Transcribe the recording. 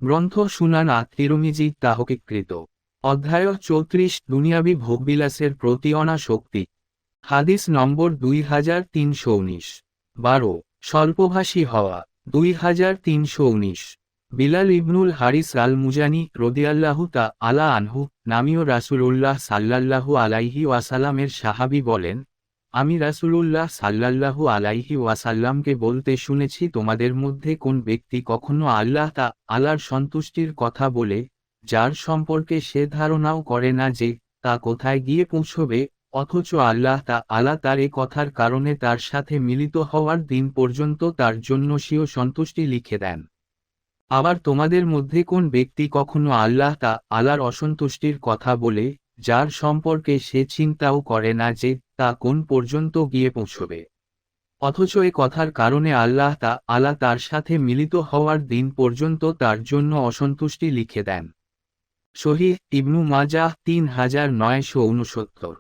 গ্রন্থ সুনান তিরমিজি তাহকিকৃত। অধ্যায় 34 দুনিয়াবি ভোগবিলাসের প্রতি অনাসক্তি। হাদিস নম্বর 2319। 12 স্বল্পভাষী হওয়া। 2319 বিলাল ইবনুল হারিস আল মুজানি রদিয়াল্লাহু তাআলা আনহু নামীয় রাসূলুল্লাহ সাল্লাল্লাহু আলাইহি ওয়াসাল্লামের সাহাবী বলেন, আমি রাসূলুল্লাহ সাল্লাল্লাহু আলাইহি ওয়াসাল্লামকে বলতে শুনেছি, তোমাদের মধ্যে কোন ব্যক্তি কখনো আল্লাহ তাআলার সন্তুষ্টির কথা বলে, যার সম্পর্কে সে ধারণাও করে না যে তা কোথায় গিয়ে পৌঁছবে, অথচ আল্লাহ তাআলা তার এ কথার কারণে তার সাথে মিলিত হওয়ার দিন পর্যন্ত তার জন্য স্বীয় সন্তুষ্টি লিখে দেন। আবার তোমাদের মধ্যে কোন ব্যক্তি কখনো আল্লাহ তাআলার অসন্তুষ্টির কথা বলে, যার সম্পর্কে সে চিন্তাও করে না যে তা কোন পর্যন্ত গিয়ে পৌঁছবে, অথচ এ কথার কারণে আল্লাহ তাআলা তার সাথে মিলিত হওয়ার দিন পর্যন্ত তার জন্য অসন্তুষ্টি লিখে দেন। সহিহ ইবনু মাজাহ 3969।